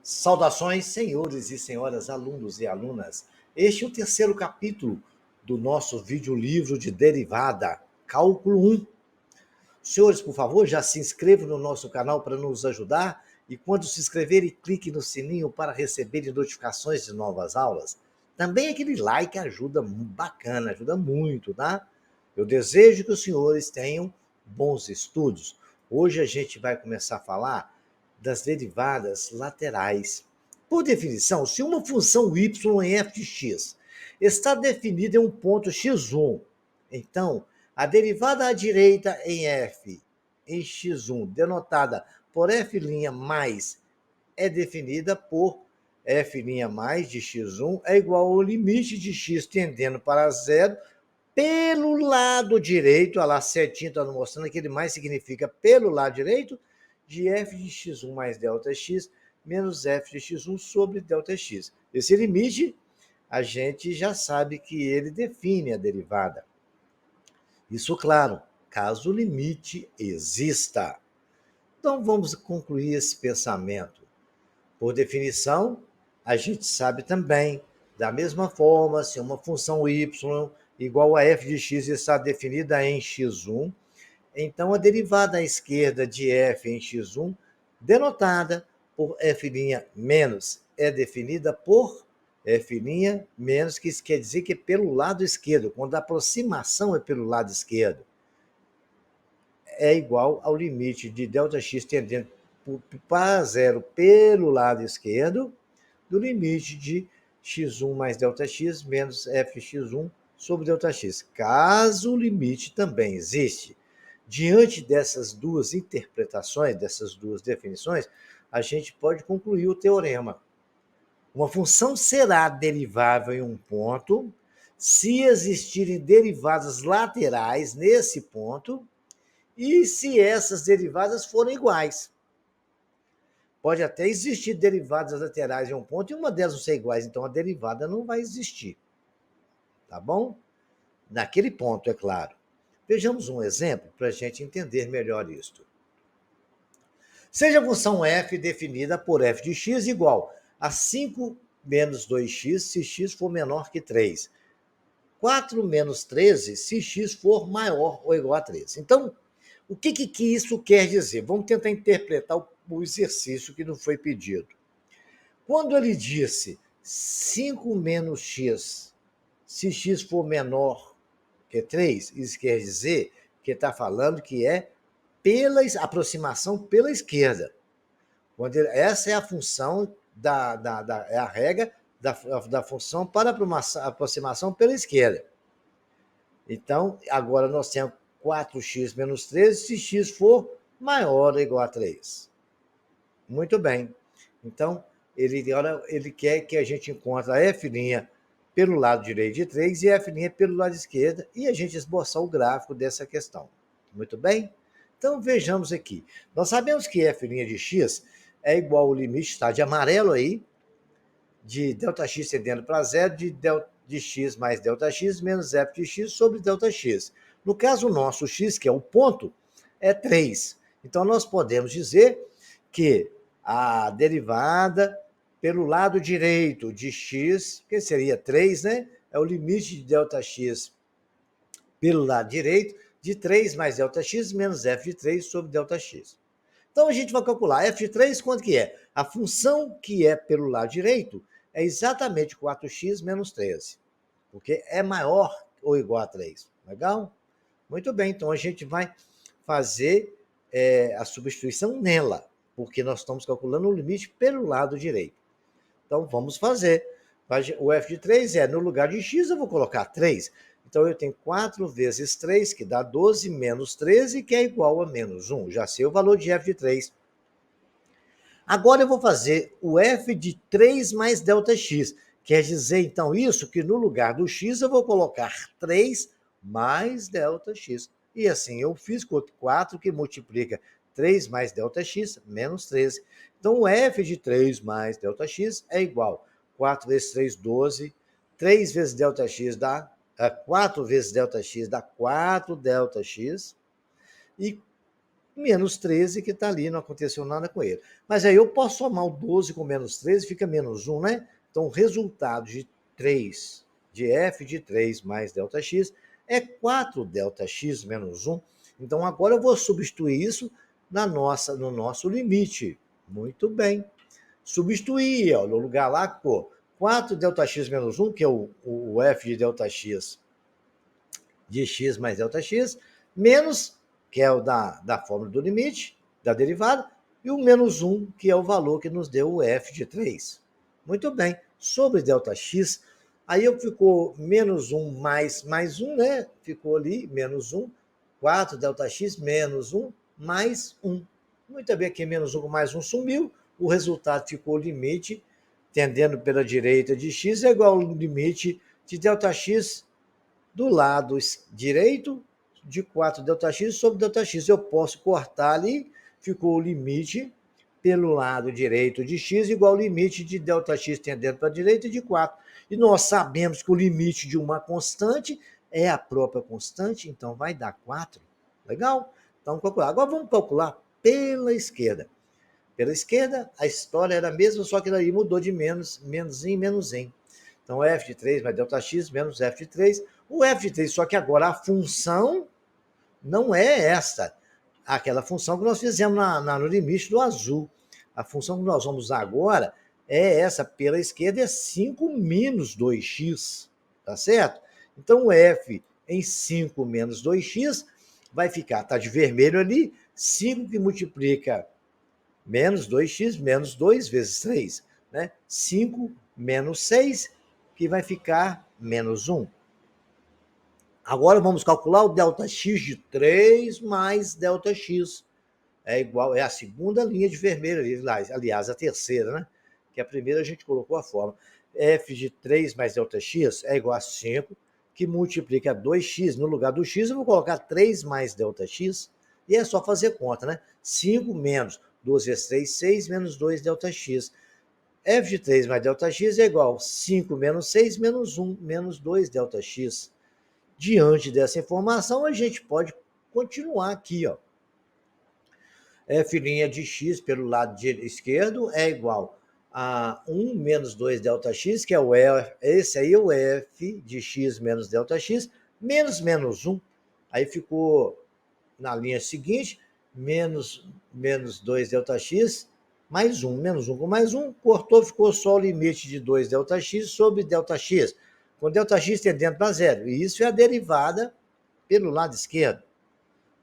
Saudações, senhores e senhoras, alunos e alunas. Este é o terceiro capítulo do nosso videolivro de derivada, Cálculo 1. Senhores, por favor, já se inscrevam no nosso canal para nos ajudar e quando se inscreverem, clique no sininho para receberem notificações de novas aulas. Também aquele like ajuda bacana, ajuda muito, tá? Eu desejo que os senhores tenham bons estudos. Hoje a gente vai começar a falar das derivadas laterais. Por definição, se uma função y em f de x está definida em um ponto x1, então a derivada à direita em f em x1, denotada por f' mais, é definida por f' mais de x1 é igual ao limite de x tendendo para zero pelo lado direito, olha lá, certinho, está mostrando que ele mais significa pelo lado direito, de f de x1 mais ΔX menos f de x1 sobre ΔX. Esse limite, a gente já sabe que ele define a derivada. Isso, claro, caso o limite exista. Então, vamos concluir esse pensamento. Por definição, a gente sabe também, da mesma forma, se uma função y igual a f de x está definida em x1, então a derivada à esquerda de f em x1, denotada por f' menos, é definida por f' menos, que isso quer dizer que é pelo lado esquerdo, quando a aproximação é pelo lado esquerdo. É igual ao limite de ΔX tendendo para zero pelo lado esquerdo, do limite de x1 mais ΔX menos fx1 sobre ΔX, caso o limite também existe. Diante dessas duas interpretações, dessas duas definições, a gente pode concluir o teorema. Uma função será derivável em um ponto se existirem derivadas laterais nesse ponto e se essas derivadas forem iguais. Pode até existir derivadas laterais em um ponto e uma delas não ser iguais, então a derivada não vai existir. Tá bom? Naquele ponto, é claro. Vejamos um exemplo para a gente entender melhor isto. Seja a função f definida por f de x igual a 5 menos 2x se x for menor que 3. 4 menos 13 se x for maior ou igual a 13. Então, o que isso quer dizer? Vamos tentar interpretar o exercício que não foi pedido. Quando ele disse 5 menos x, se x for menor que 3, isso quer dizer que está falando que é pela aproximação pela esquerda. Essa é a função é a regra da função para aproximação pela esquerda. Então, agora nós temos 4x menos 13 se x for maior ou igual a 3. Muito bem. Então, ele quer que a gente encontre a f' pelo lado direito de 3 e a f' pelo lado esquerdo e a gente esboçar o gráfico dessa questão. Muito bem? Então, vejamos aqui. Nós sabemos que f' de x é igual ao limite, está de amarelo aí, de ΔX tendendo para zero, de x mais ΔX menos f de x sobre ΔX. No caso nosso, x, que é o ponto, é 3. Então, nós podemos dizer que a derivada pelo lado direito de x, que seria 3, né? É o limite de ΔX pelo lado direito de 3 mais ΔX menos f de 3 sobre ΔX. Então, a gente vai calcular f de 3, quanto que é? A função que é pelo lado direito é exatamente 4x menos 13, porque é maior ou igual a 3. Legal? Muito bem, então a gente vai fazer a substituição nela, porque nós estamos calculando o limite pelo lado direito. Então, vamos fazer. O f de 3 no lugar de x, eu vou colocar 3. Então, eu tenho 4 vezes 3, que dá 12, menos 13, que é igual a menos 1. Já sei o valor de f de 3. Agora eu vou fazer o f de 3 mais ΔX. Quer dizer, então, isso que no lugar do x eu vou colocar 3 mais ΔX. E assim eu fiz com 4 que multiplica 3 mais ΔX menos 13. Então, o f de 3 mais ΔX é igual a 4 vezes 3, 12. 3 vezes ΔX dá 4 vezes ΔX dá 4 ΔX. E menos 13 que está ali, não aconteceu nada com ele. Mas aí eu posso somar o 12 com menos 13, fica menos 1, né? Então o resultado de 3, de f de 3 mais ΔX, é 4 ΔX menos 1. Então agora eu vou substituir isso no nosso limite. Muito bem. Substituir, ó, no lugar lá, ficou 4 ΔX menos 1, que é o f de ΔX de x mais ΔX, menos, que é o da fórmula do limite, da derivada, e o menos 1, que é o valor que nos deu o f de 3. Muito bem. Sobre ΔX, aí ficou menos 1 mais 1, né? Ficou ali, menos 1, 4 ΔX menos 1 mais 1. Muito bem, aqui menos 1 com mais 1 sumiu, o resultado ficou o limite, tendendo pela direita de x, é igual ao limite de ΔX do lado direito de 4 ΔX sobre ΔX. Eu posso cortar ali, ficou o limite pelo lado direito de x igual ao limite de ΔX tendendo para a direita de 4. E nós sabemos que o limite de uma constante é a própria constante, então vai dar 4. Legal? Então, calcular. Agora vamos calcular pela esquerda. Pela esquerda, a história era a mesma, só que daí mudou de menos em menos em. Então, f de 3 mais ΔX menos f de 3. O f de 3, só que agora a função não é esta. Aquela função que nós fizemos no limite do azul. A função que nós vamos usar agora é essa, pela esquerda, é 5 menos 2x. Tá certo? Então, o f em 5 menos 2x vai ficar, tá de vermelho ali, 5 que multiplica menos 2x menos 2 vezes 3. Né? 5 menos 6, que vai ficar menos 1. Agora vamos calcular o ΔX de 3 mais ΔX. É igual, é a segunda linha de vermelho, aliás, a terceira, né? Que a primeira a gente colocou a fórmula. F de 3 mais ΔX é igual a 5, que multiplica 2x. No lugar do x, eu vou colocar 3 mais ΔX, e é só fazer conta, né? 5 menos 2 vezes 3, 6, menos 2 ΔX. F de 3 mais ΔX é igual a 5 menos 6, menos 1, menos 2 ΔX. Diante dessa informação, a gente pode continuar aqui, ó. F' de x pelo lado esquerdo é igual a 1 menos 2 ΔX, que é o F, esse aí é o F de x menos ΔX, menos 1. Aí ficou na linha seguinte, menos 2 ΔX, mais 1. Menos 1 com mais 1, cortou, ficou só o limite de 2 ΔX sobre ΔX, com ΔX tendendo para zero. E isso é a derivada pelo lado esquerdo.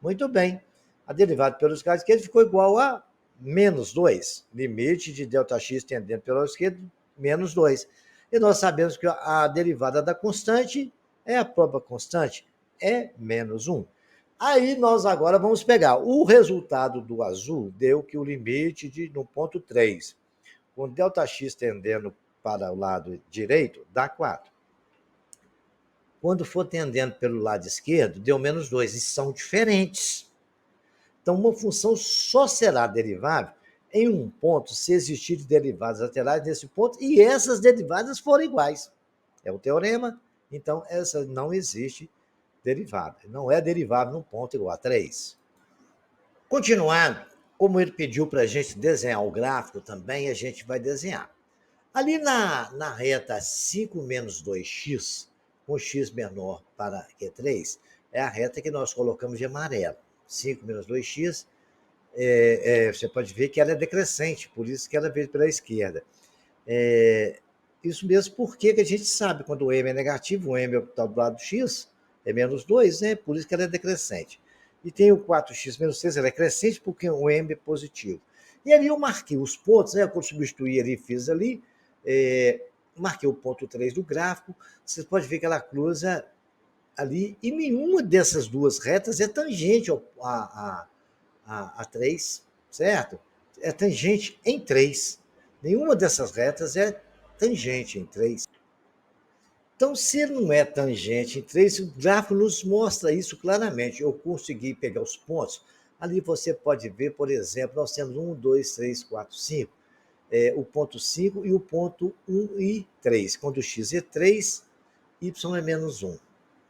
Muito bem. A derivada pelo lado esquerdo ficou igual a menos 2. Limite de ΔX tendendo pelo lado esquerdo, menos 2. E nós sabemos que a derivada da constante é a própria constante, é menos 1. Aí nós agora vamos pegar o resultado do azul, deu que o limite no ponto 3, com ΔX tendendo para o lado direito, dá 4. Quando for tendendo pelo lado esquerdo, deu menos 2. E são diferentes. Então, uma função só será derivável em um ponto se existirem derivadas laterais nesse ponto e essas derivadas forem iguais. É o teorema, então essa não existe derivada. Não é derivável num ponto igual a 3. Continuando, como ele pediu para a gente desenhar o gráfico também, a gente vai desenhar. Ali na reta 5 menos 2x, com x menor para Q3, é a reta que nós colocamos de amarelo. 5 menos 2x, você pode ver que ela é decrescente, por isso que ela veio pela esquerda. Isso mesmo porque a gente sabe quando o m é negativo, o m está do lado do x, é menos 2, né? Por isso que ela é decrescente. E tem o 4x menos 6, ela é crescente porque o m é positivo. E ali eu marquei os pontos, né? Quando substituí ali, fiz ali, marquei o ponto 3 do gráfico, você pode ver que ela cruza ali, e nenhuma dessas duas retas é tangente a 3, certo? É tangente em 3. Nenhuma dessas retas é tangente em 3. Então, se não é tangente em 3, o gráfico nos mostra isso claramente. Eu consegui pegar os pontos. Ali você pode ver, por exemplo, nós temos 1, 2, 3, 4, 5. O ponto 5 e o ponto 1 e 3. Quando x é 3, y é menos 1.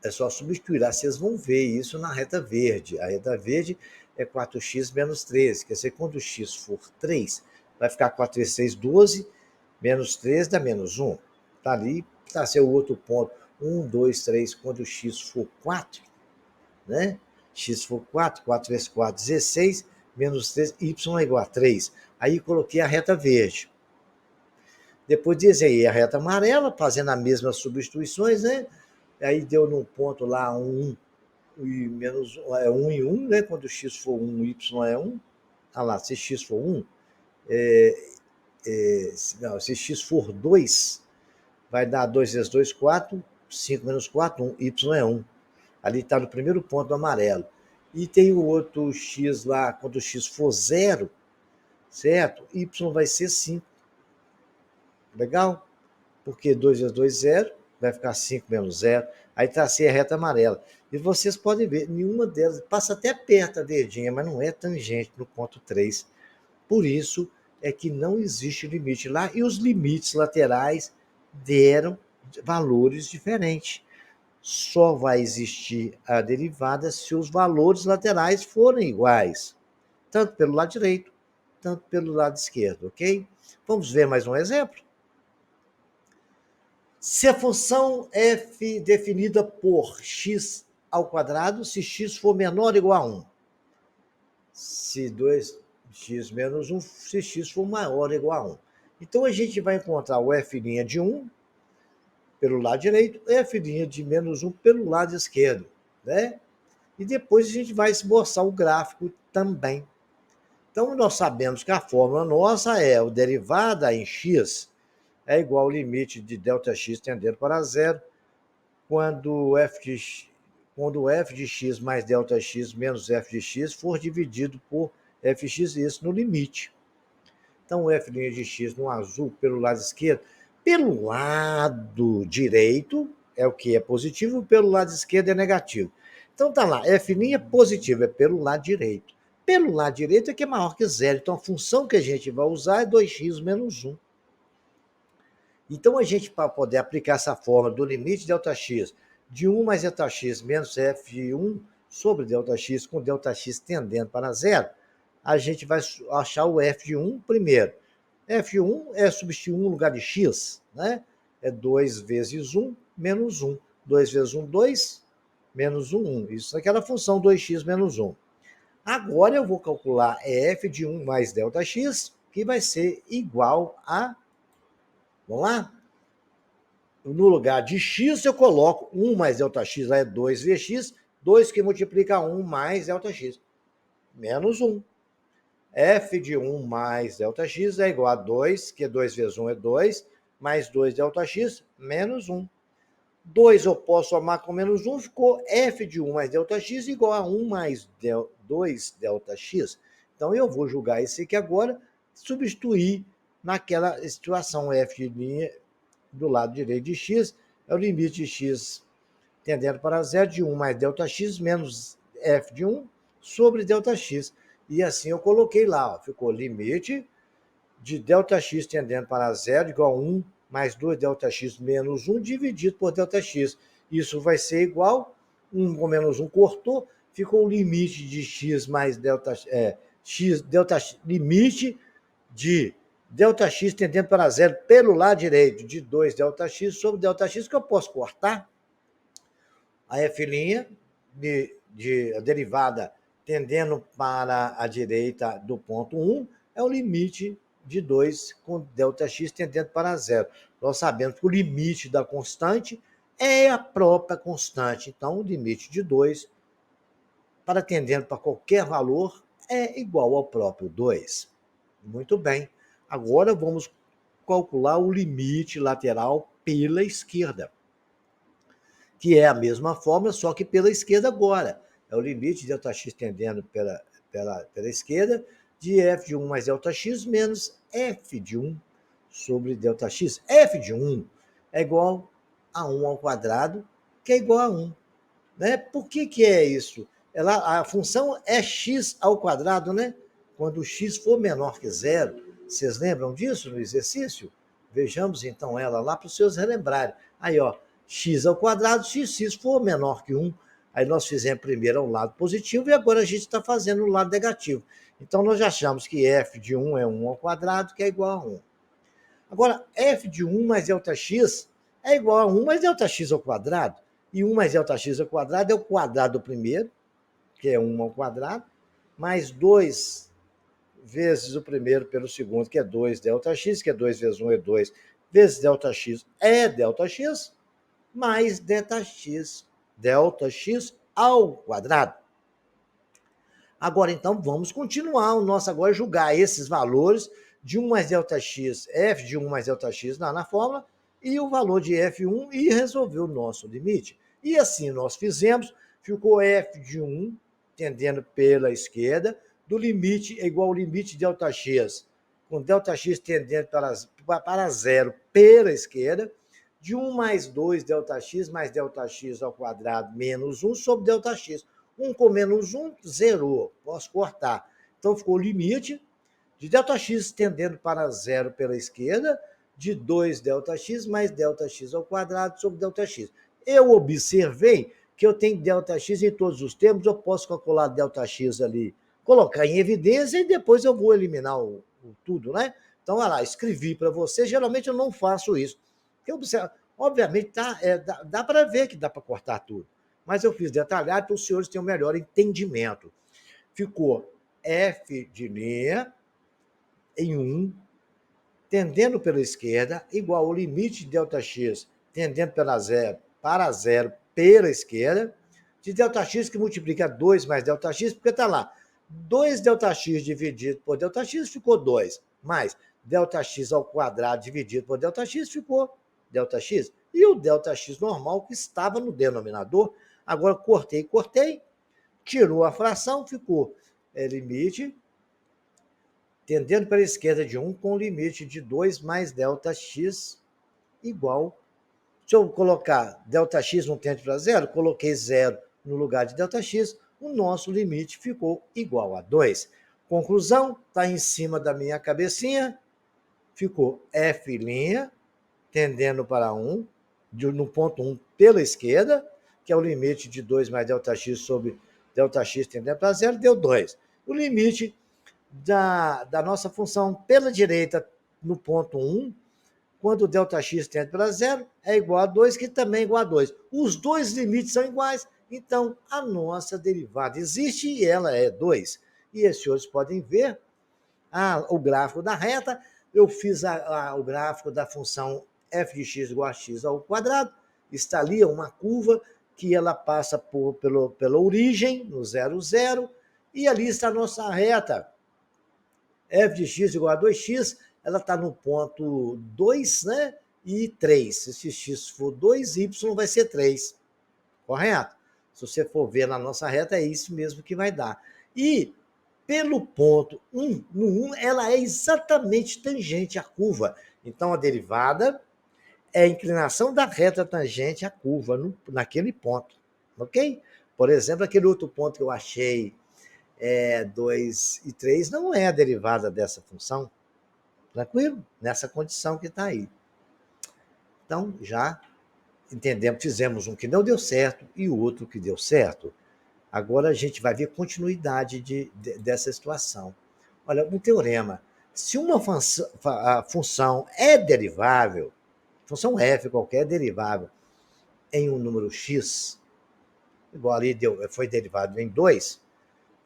É só substituir. Lá vocês vão ver isso na reta verde. A reta verde é 4x menos 13. Quer dizer, quando x for 3, vai ficar 4 vezes 6, 12, menos 13 dá menos 1. Está ali, está seu outro ponto. 1, 2, 3, quando x for 4, né? X for 4, 4 vezes 4, 16, menos 3, y é igual a 3. Aí coloquei a reta verde. Depois desenhei a reta amarela, fazendo as mesmas substituições, né? Aí deu num ponto lá 1 e menos 1 e 1, né? Quando x for 1, y é 1. Ah lá, se x for 1, não, se x for 2, vai dar 2 vezes 2, 4, 5 menos 4, 1, y é 1. Ali está no primeiro ponto do amarelo. E tem o outro x lá, quando o x for 0, certo? Y vai ser 5. Legal? Porque 2 vezes 2, 0, vai ficar 5 menos 0. Aí tracei a reta amarela. E vocês podem ver, nenhuma delas passa até perto a verdinha, mas não é tangente no ponto 3. Por isso é que não existe limite lá. E os limites laterais deram valores diferentes. Só vai existir a derivada se os valores laterais forem iguais, tanto pelo lado direito, tanto pelo lado esquerdo, ok? Vamos ver mais um exemplo? Se a função f definida por x ao quadrado, se x for menor ou igual a 1. Se 2x menos 1, se x for maior ou igual a 1. Então, a gente vai encontrar o f' de 1 pelo lado direito e f' de menos 1 pelo lado esquerdo, né? E depois a gente vai esboçar o gráfico também. Então, nós sabemos que a fórmula nossa é o derivada em x é igual ao limite de ΔX tendendo para zero, quando f de x mais ΔX menos f de x for dividido por fx, isso no limite. Então, o f' de x no azul pelo lado esquerdo, pelo lado direito é o que é positivo, pelo lado esquerdo é negativo. Então tá lá, f' positivo é pelo lado direito. Pelo lado direito é que é maior que zero. Então a função que a gente vai usar é 2x menos 1. Então a gente, para poder aplicar essa fórmula do limite de ΔX de 1 mais ΔX menos f1 sobre ΔX com ΔX tendendo para zero, a gente vai achar o f de 1 primeiro. F1 é substituir 1 no lugar de x, né? É 2 vezes 1 menos 1. 2 vezes 1, 2, menos 1, 1. Isso é aquela função 2x menos 1. Agora eu vou calcular f de 1 mais ΔX, que vai ser igual a... Vamos lá? No lugar de x, eu coloco 1 mais ΔX, lá é 2 vezes x, 2 que multiplica 1 mais ΔX, menos 1. F de 1 mais ΔX é igual a 2, que 2 vezes 1 é 2, mais 2 ΔX, menos 1. 2 eu posso somar com menos 1, ficou F de 1 mais ΔX igual a 1 mais 2 ΔX. Então, eu vou jogar esse aqui agora, substituir naquela situação F de do lado direito de x, é o limite de x tendendo para zero de 1 mais ΔX menos F de 1 sobre ΔX. E assim eu coloquei lá, ó, ficou limite de ΔX tendendo para zero igual a 1 mais 2 ΔX menos 1 dividido por ΔX. Isso vai ser igual, 1 com menos 1 cortou, ficou o limite de x mais limite de ΔX tendendo para zero pelo lado direito de 2 ΔX sobre ΔX, que eu posso cortar. A f' a derivada tendendo para a direita do ponto 1 é o limite de 2 com ΔX tendendo para zero. Nós sabemos que o limite da constante é a própria constante. Então, o limite de 2 para tendendo para qualquer valor é igual ao próprio 2. Muito bem. Agora vamos calcular o limite lateral pela esquerda, que é a mesma fórmula, só que pela esquerda agora. É o limite de ΔX tendendo pela esquerda de f de 1 mais ΔX menos f de 1 sobre ΔX. F de 1 é igual a 1 ao quadrado, que é igual a 1. Né? Por que é isso? A função é x ao quadrado, né? Quando x for menor que zero. Vocês lembram disso no exercício? Vejamos então ela lá para os seus relembrarem. Aí, ó, x ao quadrado, se x for menor que 1, Aí nós fizemos primeiro um lado positivo e agora a gente está fazendo o lado negativo. Então, nós já achamos que f de 1 é 1 ao quadrado, que é igual a 1. Agora, f de 1 mais Δx é igual a 1 mais Δx ao quadrado. E 1 mais Δx ao quadrado é o quadrado do primeiro, que é 1 ao quadrado, mais 2 vezes o primeiro pelo segundo, que é 2 Δx, que é 2 vezes 1 é 2, vezes Δx é Δx, mais Δx ao quadrado. Agora, então, vamos continuar o nosso agora julgar esses valores de 1 mais Δx, f de 1 mais Δx lá na fórmula, e o valor de f1 e resolver o nosso limite. E assim nós fizemos, ficou f de 1 tendendo pela esquerda, do limite é igual ao limite de Δx, com Δx tendendo para zero pela esquerda, de 1 mais 2 Δx mais Δx ao quadrado menos 1 sobre Δx. 1 com menos 1, zerou. Posso cortar. Então, ficou o limite de Δx tendendo para zero pela esquerda, de 2 Δx mais Δx ao quadrado sobre Δx. Eu observei que eu tenho Δx em todos os termos, eu posso calcular Δx ali, colocar em evidência e depois eu vou eliminar o tudo, né? Então, olha lá, escrevi para você. Geralmente eu não faço isso. Porque, obviamente, dá para ver que dá para cortar tudo. Mas eu fiz detalhado para os senhores terem um melhor entendimento. Ficou f de linha em 1, tendendo pela esquerda, igual ao limite de Δx tendendo para zero pela esquerda, de Δx que multiplica 2 mais Δx, porque está lá, 2 Δx dividido por Δx ficou 2, mais Δx ao quadrado dividido por Δx ficou Δx. E o Δx normal que estava no denominador, agora cortei, tirou a fração, ficou limite tendendo para a esquerda de 1 com limite de 2 mais Δx igual. Se eu colocar Δx não tende para zero, coloquei zero no lugar de Δx, o nosso limite ficou igual a 2. Conclusão, está em cima da minha cabecinha, ficou f' tendendo para 1, no ponto 1 pela esquerda, que é o limite de 2 mais Δx sobre Δx tendendo para zero, deu 2. O limite da nossa função pela direita no ponto 1, quando o Δx tende para zero, é igual a 2, que também é igual a 2. Os dois limites são iguais, então a nossa derivada existe e ela é 2. E os senhores podem ver o gráfico da reta. Eu fiz o gráfico da função f de x igual a x ao quadrado. Está ali uma curva que ela passa pela origem, no 0, 0, e ali está a nossa reta. F de x igual a 2x, ela está no ponto 2, né? E 3. Se x for 2, y vai ser 3. Correto? Se você for ver na nossa reta, é isso mesmo que vai dar. E pelo ponto 1, no 1, ela é exatamente tangente à curva. Então, a derivada é a inclinação da reta tangente à curva naquele ponto. Ok? Por exemplo, aquele outro ponto que eu achei, 2 e 3, não é a derivada dessa função. Tranquilo? Nessa condição que está aí. Então, já entendemos, fizemos um que não deu certo e o outro que deu certo. Agora a gente vai ver continuidade dessa situação. Olha, um teorema. Se uma função é derivável, função f qualquer é derivável em um número x, igual ali foi derivado em 2,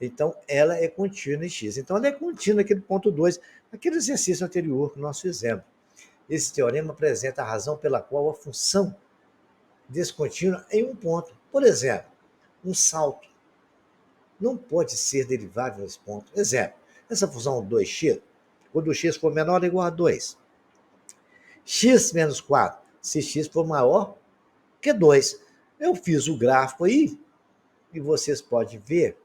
então ela é contínua em x. Então ela é contínua naquele ponto 2, aquele exercício anterior que nós fizemos. Esse teorema apresenta a razão pela qual a função descontínua em um ponto. Por exemplo, um salto não pode ser derivável nesse ponto. Exemplo, essa função 2x, quando o x for menor ou igual a 2. X menos 4, se x for maior que 2. Eu fiz o gráfico aí, e vocês podem ver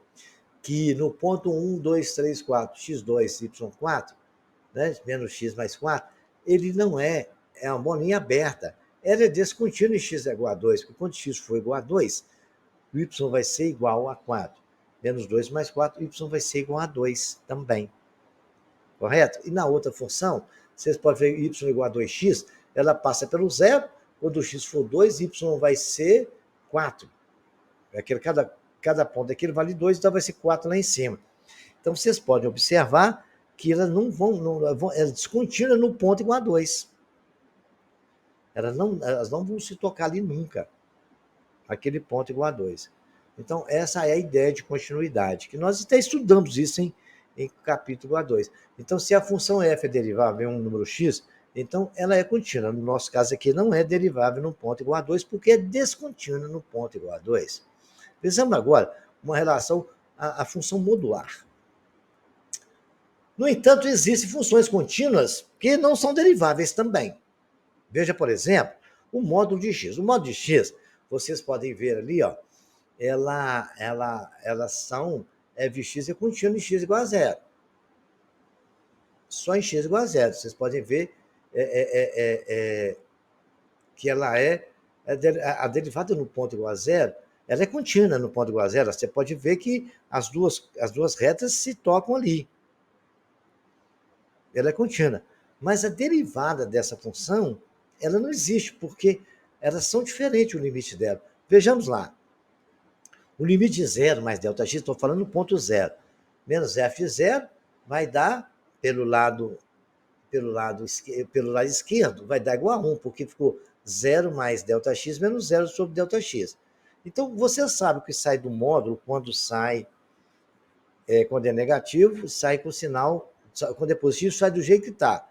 que no ponto 1, 2, 3, 4, x2, y4, né, menos x mais 4, ele não é uma bolinha aberta. Ela é descontínua em x é igual a 2, porque quando x for igual a 2, o y vai ser igual a 4. Menos 2 mais 4, y vai ser igual a 2 também. Correto? E na outra função, vocês podem ver y igual a 2x, ela passa pelo zero, quando o x for 2, y vai ser 4. Cada ponto daquele vale 2, então vai ser 4 lá em cima. Então, vocês podem observar que elas elas descontínuas no ponto igual a 2. Elas não vão se tocar ali nunca, aquele ponto igual a 2. Então, essa é a ideia de continuidade, que nós até estudamos isso em capítulo A2. Então, se a função f é derivável em um número x, então ela é contínua. No nosso caso aqui, não é derivável no ponto igual a 2, porque é descontínua no ponto igual a 2. Pensamos agora uma relação à função modular. No entanto, existem funções contínuas que não são deriváveis também. Veja, por exemplo, o módulo de x. O módulo de x, vocês podem ver ali, ó, elas são fx é contínua em x igual a zero. Só em x igual a zero. Vocês podem ver que ela a derivada no ponto igual a zero, ela é contínua no ponto igual a zero. Você pode ver que as duas retas se tocam ali. Ela é contínua. Mas a derivada dessa função, ela não existe, porque elas são diferentes o limite dela. Vejamos lá. O limite de zero mais ΔX, estou falando no ponto zero, menos f0 vai dar, pelo lado esquerdo, vai dar igual a 1, porque ficou 0 mais ΔX menos 0 sobre ΔX. Então, você sabe que sai do módulo quando é negativo, sai com sinal, quando é positivo, sai do jeito que está.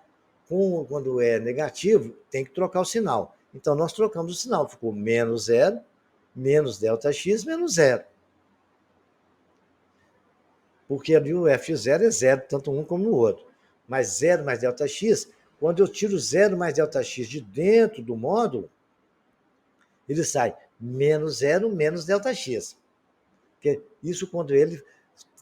Quando é negativo, tem que trocar o sinal. Então, nós trocamos o sinal, ficou menos 0, menos ΔX, menos 0. Porque ali o f0 é 0, tanto um como no outro. Mas 0 mais ΔX, quando eu tiro 0 mais ΔX de dentro do módulo, ele sai menos 0 menos ΔX. Isso quando ele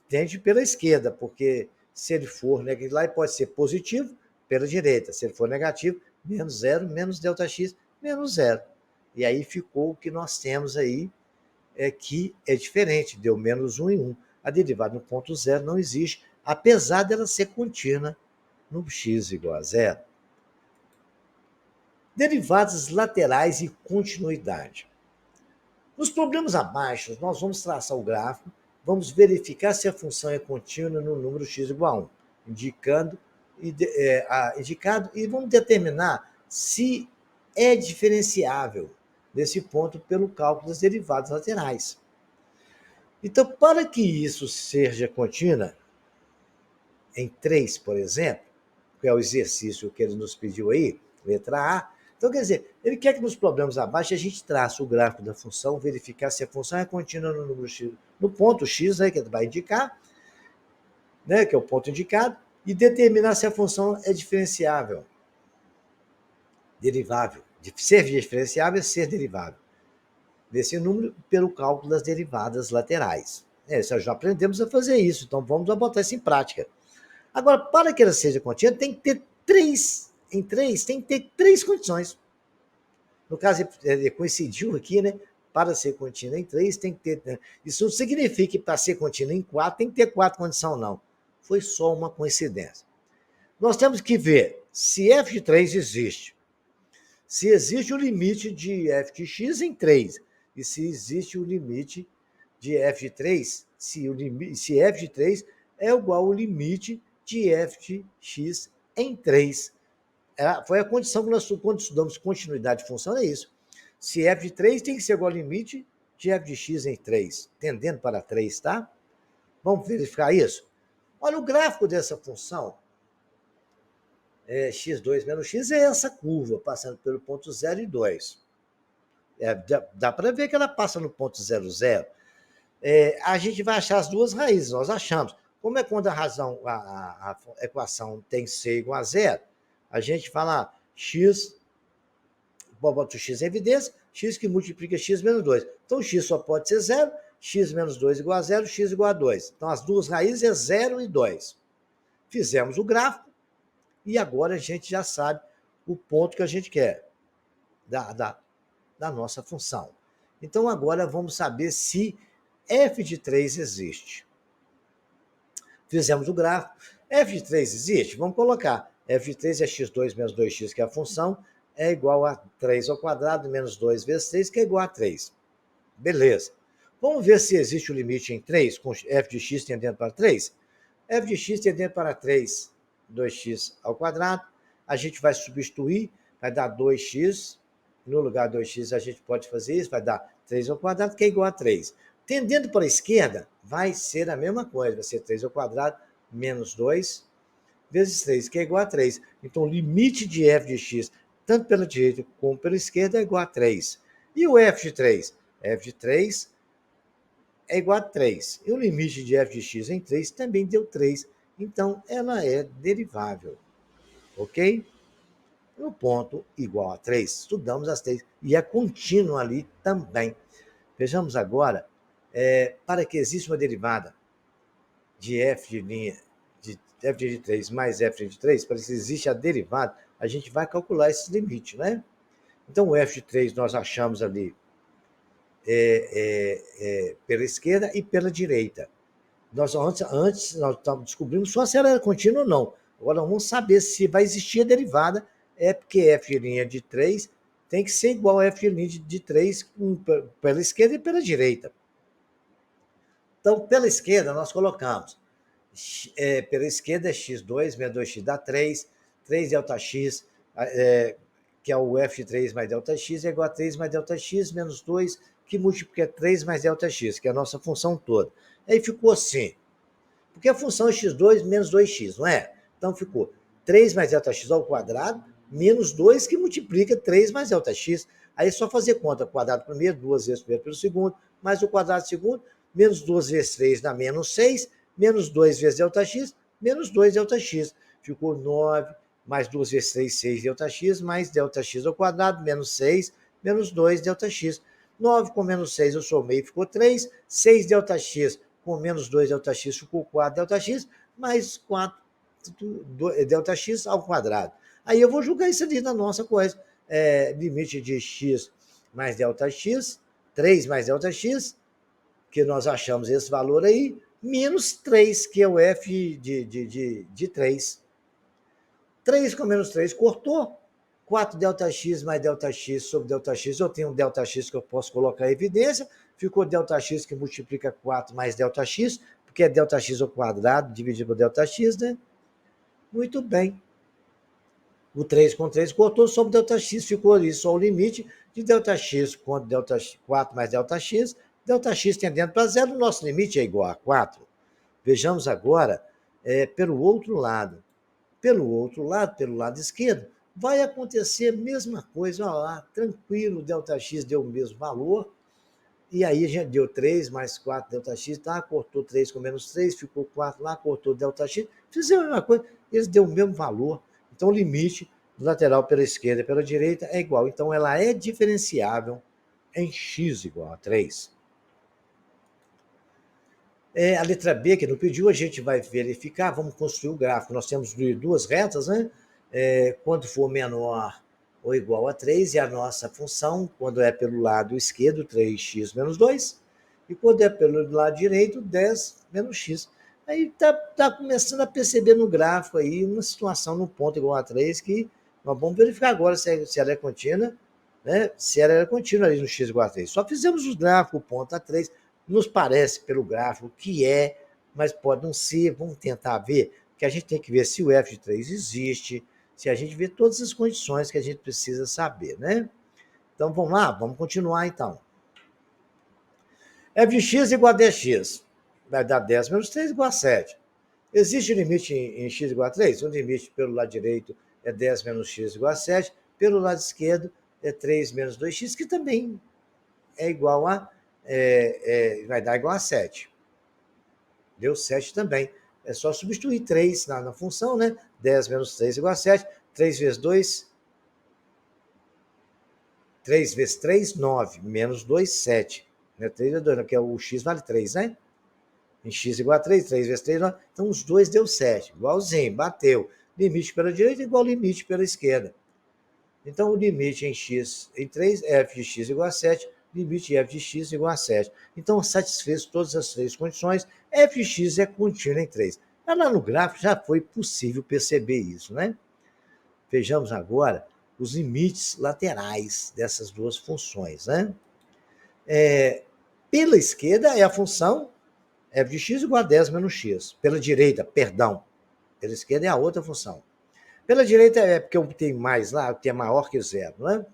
tende pela esquerda, porque se ele for negativo, lá ele pode ser positivo pela direita. Se ele for negativo, menos 0 menos ΔX menos 0. E aí ficou o que nós temos aí, que é diferente, deu menos 1 e 1. A derivada no ponto zero não existe, apesar dela ser contínua no x igual a zero. Derivadas laterais e continuidade. Nos problemas abaixo, nós vamos traçar o gráfico, vamos verificar se a função é contínua no número x igual a 1, indicado, e vamos determinar se é diferenciável nesse ponto pelo cálculo das derivadas laterais. Então, para que isso seja contínua, em 3, por exemplo, que é o exercício que ele nos pediu aí, letra A. Então, quer dizer, ele quer que nos problemas abaixo a gente trace o gráfico da função, verificar se a função é contínua no número x, no ponto x, né, que ele vai indicar, né, que é o ponto indicado, e determinar se a função é diferenciável, derivável. De ser diferenciável é ser derivável desse número pelo cálculo das derivadas laterais. Já aprendemos a fazer isso, então vamos botar isso em prática. Agora, para que ela seja contínua, tem que ter tem que ter três condições. No caso, ele coincidiu aqui, né? Para ser contínua em 3, tem que ter. Né? Isso não significa que para ser contínua em 4, tem que ter 4 condições, não. Foi só uma coincidência. Nós temos que ver se f de 3 existe. Se existe o limite de f de x em 3. E se existe o limite de f de 3, se f de 3 é igual ao limite de f de x em 3. Foi a condição que nós, quando estudamos continuidade de função, é isso. Se f de 3 tem que ser igual ao limite de f de x em 3, tendendo para 3, tá? Vamos verificar isso? Olha, o gráfico dessa função, x2 menos x, é essa curva, passando pelo ponto 0 e 2. Dá para ver que ela passa no ponto 0, 0. A gente vai achar as duas raízes, nós achamos. Como é quando a equação tem c igual a 0, a gente fala x, bota o x em evidência, x que multiplica x menos 2. Então, x só pode ser 0, x menos 2 igual a 0, x igual a 2. Então, as duas raízes é 0 e 2. Fizemos o gráfico e agora a gente já sabe o ponto que a gente quer da nossa função. Então, agora vamos saber se f de 3 existe. Fizemos o gráfico. F de 3 existe? Vamos colocar. F de 3 é x2 menos 2x, que é a função, é igual a 3 ao quadrado menos 2 vezes 3, que é igual a 3. Beleza. Vamos ver se existe o limite em 3, com f de x tendendo para 3. F de x tendendo para 3, 2x ao quadrado. A gente vai substituir, vai dar 2x. No lugar de 2x, a gente pode fazer isso, vai dar 3 ao quadrado, que é igual a 3. Tendendo para a esquerda, vai ser a mesma coisa, vai ser 3 ao quadrado menos 2 vezes 3, que é igual a 3. Então, o limite de f de x, tanto pela direita como pela esquerda, é igual a 3. E o f de 3? F de 3 é igual a 3. E o limite de f de x em 3 também deu 3. Então, ela é derivável. Ok? No ponto igual a 3, estudamos as 3. E é contínua ali também. Vejamos agora, para que exista uma derivada de f de linha de f de 3 mais f de 3, para que exista a derivada, a gente vai calcular esse limite, né? Então, o f de 3 nós achamos ali pela esquerda e pela direita. Antes nós descobrimos só se ela era contínua ou não. Agora vamos saber se vai existir a derivada, porque f' de 3 tem que ser igual a f' de 3 pela esquerda e pela direita. Então, pela esquerda, nós colocamos, pela esquerda é x2 menos 2x dá 3, 3 ΔX, que é o f3 mais ΔX, é igual a 3 mais ΔX menos 2, que multiplica 3 mais ΔX, que é a nossa função toda. Aí ficou assim, porque a função é x2 menos 2x, não é? Então ficou 3 mais ΔX ao quadrado, menos 2, que multiplica 3 mais ΔX. Aí é só fazer conta, quadrado primeiro, 2 vezes primeiro pelo segundo, mais o quadrado segundo, menos 2 vezes 3 dá menos 6, menos 2 vezes ΔX, menos 2 ΔX. Ficou 9, mais 2 vezes 3, 6 ΔX, mais ΔX ao quadrado, menos 6, menos 2 ΔX. 9 com menos 6 eu somei, ficou 3, 6 ΔX com menos 2 ΔX ficou 4 ΔX, mais 4 ΔX ao quadrado. Aí eu vou jogar isso ali na nossa coisa. Limite de x mais ΔX, 3 mais ΔX, que nós achamos esse valor aí, menos 3, que é o f de 3. 3 com menos 3 cortou. 4 ΔX mais ΔX sobre ΔX, eu tenho um ΔX que eu posso colocar em evidência, ficou ΔX que multiplica 4 mais ΔX, porque é ΔX ao quadrado dividido por ΔX, né? Muito bem. O 3 com 3 cortou, sobre ΔX ficou ali só o limite de ΔX contra ΔX, 4 mais ΔX, ΔX tendendo para zero, o nosso limite é igual a 4. Vejamos agora pelo outro lado. Pelo outro lado, pelo lado esquerdo, vai acontecer a mesma coisa. Olha lá, tranquilo, ΔX deu o mesmo valor. E aí a gente deu 3 mais 4 ΔX, tá? Cortou 3 com menos 3, ficou 4 lá, cortou ΔX. Fizeram a mesma coisa, eles deu o mesmo valor. Então o limite do lateral pela esquerda e pela direita é igual. Então ela é diferenciável em x igual a 3. A letra B, que não pediu, a gente vai verificar, vamos construir o gráfico. Nós temos duas retas, né? Quando for menor ou igual a 3, é a nossa função, quando é pelo lado esquerdo, 3x menos 2, e quando é pelo lado direito, 10 menos x. Aí tá começando a perceber no gráfico aí uma situação no ponto igual a 3, que nós vamos verificar agora se ela é contínua, né? Se ela é contínua ali no x igual a 3. Só fizemos o gráfico, o ponto a 3, nos parece pelo gráfico que mas pode não ser. Vamos tentar ver, que a gente tem que ver se o f de 3 existe, se a gente vê todas as condições que a gente precisa saber, né? Então vamos lá, vamos continuar então. F de x igual a 10x, vai dar 10 menos 3 igual a 7. Existe limite em x igual a 3? O limite pelo lado direito é 10 menos x igual a 7, pelo lado esquerdo é 3 menos 2x, que também é igual a vai dar igual a 7. Deu 7 também. É só substituir 3 na função, né? 10 menos 3 igual a 7. 3 vezes 2, 3 vezes 3, 9. Menos 2, 7. 3 vezes 2, porque o x vale 3, né? Em x igual a 3, 3 vezes 3, 9. Então os dois deu 7. Igualzinho, bateu. Limite pela direita igual limite pela esquerda. Então o limite em x em 3, f de x igual a 7, limite f de x igual a 7. Então, satisfez todas as três condições, f de x é contínua em 3. Mas lá no gráfico já foi possível perceber isso, né? Vejamos agora os limites laterais dessas duas funções, né? Pela esquerda é a função f de x igual a 10 menos x. Pela direita, perdão, pela esquerda é a outra função. Pela direita é porque eu tenho mais lá, que é maior que zero, não é?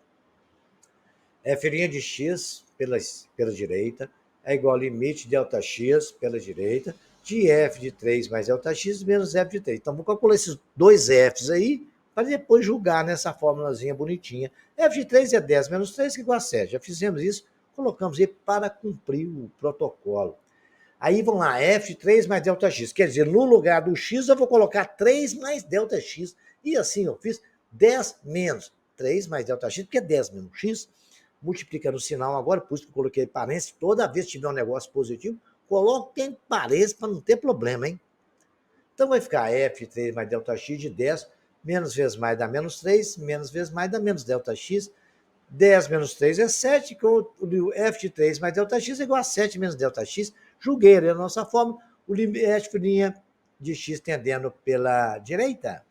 F' de x pela direita é igual ao limite de Δx pela direita de f de 3 mais Δx menos f de 3. Então, vou calcular esses dois f's aí para depois julgar nessa fórmulazinha bonitinha. F de 3 é 10 menos 3, que é igual a 7. Já fizemos isso, colocamos aí para cumprir o protocolo. Aí vamos lá, f de 3 mais Δx. Quer dizer, no lugar do x eu vou colocar 3 mais Δx. E assim eu fiz 10 menos 3 mais Δx, porque é 10 menos x. Multiplicando o sinal agora, por isso que eu coloquei parênteses. Toda vez que tiver um negócio positivo, coloquem parênteses para não ter problema, hein? Então vai ficar f de 3 mais Δx de 10, menos vezes mais dá menos 3, menos vezes mais dá menos Δx. 10 menos 3 é 7, que o f de 3 mais Δx é igual a 7 menos Δx. Julguei ali a nossa fórmula, o f' de x tendendo pela direita,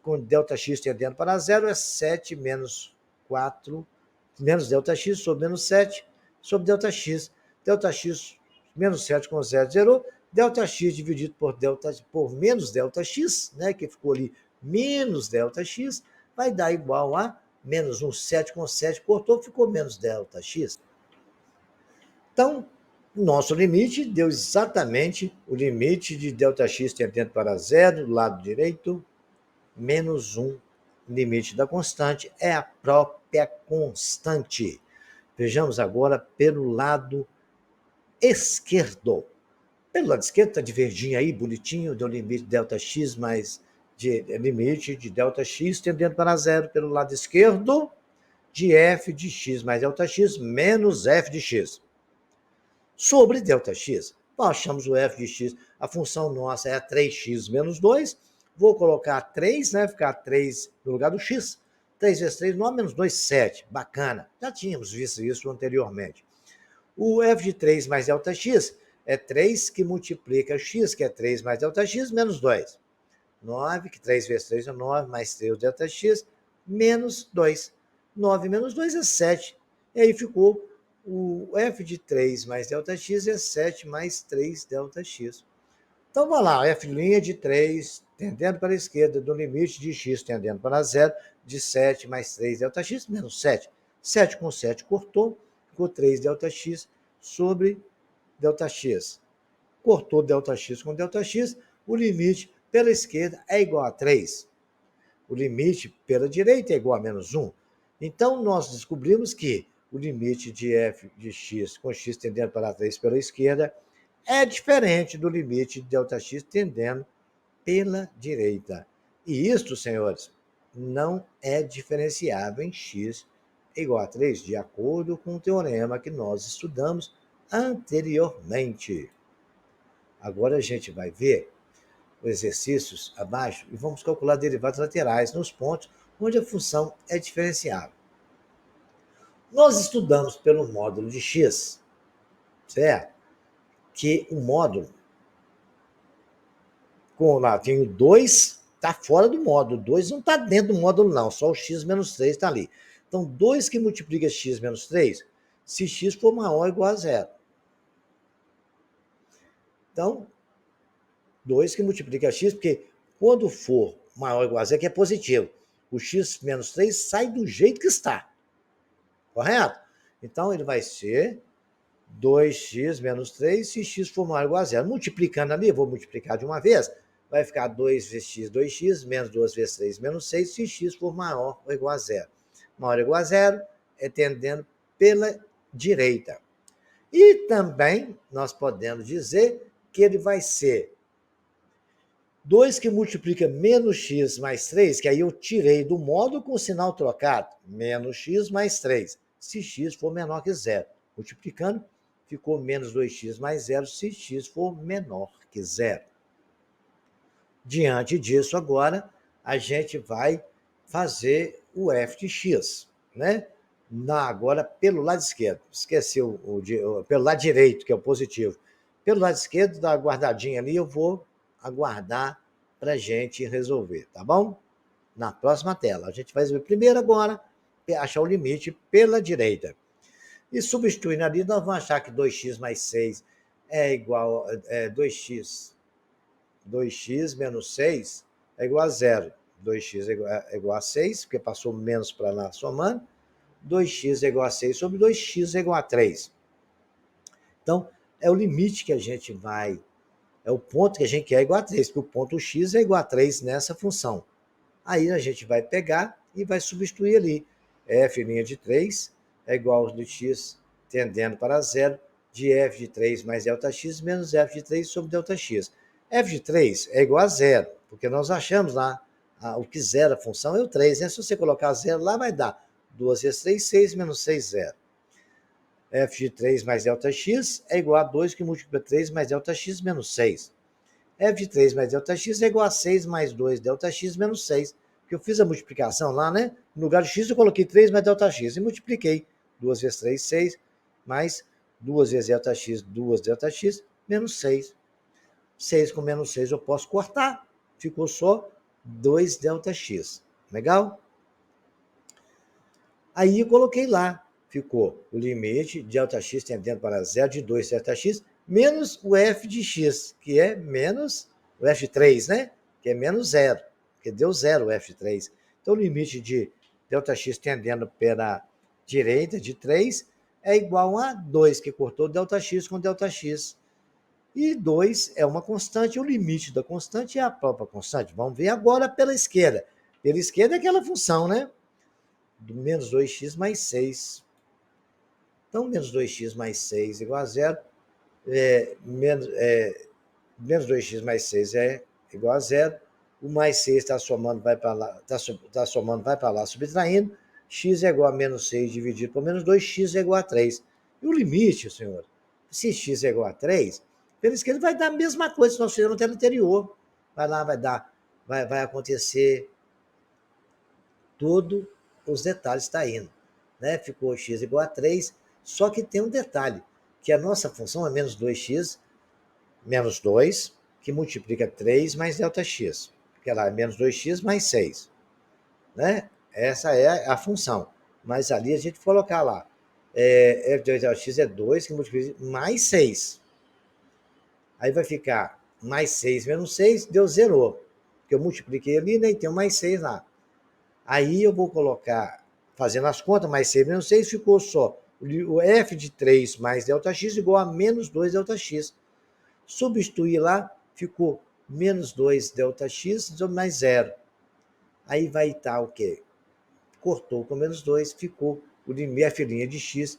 com Δx tendendo para zero, é 7 menos 4, menos Δx sobre menos 7, sobre Δx. Δx menos 7 com 0, zerou. Δx dividido por menos Δx, né, que ficou ali menos Δx, vai dar igual a menos 1, 7 com 7, cortou, ficou menos Δx. Então, nosso limite deu exatamente o limite de Δx tendendo para zero, do lado direito, menos 1, limite da constante, é a própria constante. Vejamos agora pelo lado esquerdo. Pelo lado esquerdo está de verdinho aí, bonitinho, deu limite de Δx mais limite de Δx tendendo para zero pelo lado esquerdo, de f de x mais Δx menos f de x. Sobre Δx, nós achamos o f de x, a função nossa é 3x menos 2, vou colocar 3, né? Ficar 3 no lugar do x. 3 vezes 3, 9 menos 2, 7. Bacana. Já tínhamos visto isso anteriormente. O f de 3 mais Δx é 3 que multiplica x, que é 3 mais Δx, menos 2. 9, que 3 vezes 3 é 9, mais 3 Δx, menos 2. 9 menos 2 é 7. E aí ficou o f de 3 mais Δx é 7 mais 3 Δx. Então, vamos lá, f' de 3 tendendo para a esquerda, do limite de x tendendo para zero, de 7 mais 3 Δx, menos 7. 7 com 7 cortou, ficou 3 Δx sobre Δx. Cortou Δx com Δx, o limite pela esquerda é igual a 3. O limite pela direita é igual a menos 1. Então, nós descobrimos que o limite de f de x com x tendendo para 3 pela esquerda é diferente do limite de Δx tendendo pela direita. E isto, senhores, não é diferenciável em x igual a 3, de acordo com o teorema que nós estudamos anteriormente. Agora a gente vai ver os exercícios abaixo e vamos calcular derivadas laterais nos pontos onde a função é diferenciável. Nós estudamos pelo módulo de x, certo? Que o módulo, com lá tem o 2, está fora do módulo. O 2 não está dentro do módulo, não. Só o x menos 3 está ali. Então, 2 que multiplica x menos 3, se x for maior ou igual a zero. Então, 2 que multiplica x, porque quando for maior ou igual a zero, que é positivo, o x menos 3 sai do jeito que está. Correto? Então, ele vai ser 2x menos 3, se x for maior ou igual a zero. Multiplicando ali, vou multiplicar de uma vez, vai ficar 2 vezes x, 2x, menos 2 vezes 3, menos 6, se x for maior ou igual a zero. Maior ou igual a zero é tendendo pela direita. E também nós podemos dizer que ele vai ser 2 que multiplica menos x mais 3, que aí eu tirei do módulo com o sinal trocado, menos x mais 3, se x for menor que zero. Multiplicando, ficou menos 2x mais zero, se x for menor que zero. Diante disso, agora, a gente vai fazer o f de x, né? Agora, pelo lado esquerdo. Esqueceu pelo lado direito, que é o positivo. Pelo lado esquerdo, dá uma guardadinha ali, eu vou aguardar para a gente resolver, tá bom? Na próxima tela. A gente vai resolver primeiro agora, achar o limite pela direita. E substituindo ali, nós vamos achar que 2x mais 6 é igual a 2x menos 6 é igual a zero. 2x é igual a 6, porque passou menos para lá somando. 2x é igual a 6 sobre 2x é igual a 3. Então, é o limite que a gente vai, é o ponto que a gente quer igual a 3, porque o ponto x é igual a 3 nessa função. Aí a gente vai pegar e vai substituir ali. F' de 3 é igual a x tendendo para zero de f de 3 mais ΔX menos f de 3 sobre ΔX. F de 3 é igual a zero, porque nós achamos lá o que zera a função é o 3, né? Se você colocar zero lá, vai dar 2 vezes 3, 6 menos 6, 0. F de 3 mais ΔX é igual a 2, que multiplica 3 mais ΔX menos 6. F de 3 mais ΔX é igual a 6 mais 2 ΔX menos 6. Porque eu fiz a multiplicação lá, né? No lugar de x eu coloquei 3 mais ΔX e multipliquei. 2 vezes 3, 6, mais 2 vezes ΔX, 2 ΔX, menos 6. 6 com menos 6 eu posso cortar. Ficou só 2 ΔX. Legal? Aí eu coloquei lá. Ficou o limite de ΔX tendendo para zero de 2 ΔX menos o f de x, que é menos o f de 3, né? Que é menos zero, porque deu zero o f de 3. Então, o limite de ΔX tendendo pela direita de 3 é igual a 2, que cortou ΔX com ΔX. E 2 é uma constante, o limite da constante é a própria constante. Vamos ver agora pela esquerda. Pela esquerda é aquela função, né? Do menos 2x mais 6. Então, menos 2x mais 6 igual a zero. Menos 2x mais 6 é igual a zero. O mais 6 está somando, vai para lá, tá somando, vai para lá, subtraindo. X é igual a menos 6 dividido por menos 2, x é igual a 3. E o limite, senhor, se x é igual a 3, pela esquerda vai dar a mesma coisa que nós fizemos no tema anterior. Vai lá, vai acontecer todos os detalhes está indo. Né? Ficou x igual a 3, só que tem um detalhe, que a nossa função é menos 2x menos 2, que multiplica 3 mais ΔX, que ela é menos 2x mais 6. Né? Essa é a função. Mas ali a gente colocar lá, f de 2ΔX é 2, que multiplica mais 6. Aí vai ficar mais 6 menos 6, deu zero. Porque eu multipliquei ali, né, e tem mais 6 lá. Aí eu vou colocar, fazendo as contas, mais 6 menos 6, ficou só o f de 3 mais ΔX igual a menos 2 ΔX. Substituir lá, ficou menos 2 ΔX mais 0. Aí vai estar o quê? Cortou com menos 2, ficou o limite, a de x,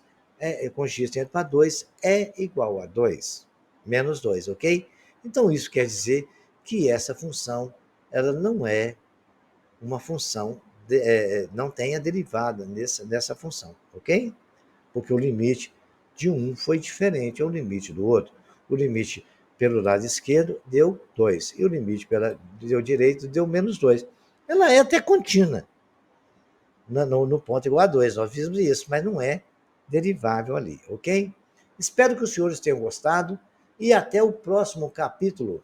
com x tendo para 2, é igual a 2. Menos 2, ok? Então, isso quer dizer que essa função, ela não é uma função, não tem a derivada nessa função, ok? Porque o limite de um foi diferente ao limite do outro. O limite pelo lado esquerdo deu 2, e o limite pelo direito deu menos 2. Ela é até contínua no ponto igual a 2, nós fizemos isso, mas não é derivável ali, ok? Espero que os senhores tenham gostado e até o próximo capítulo.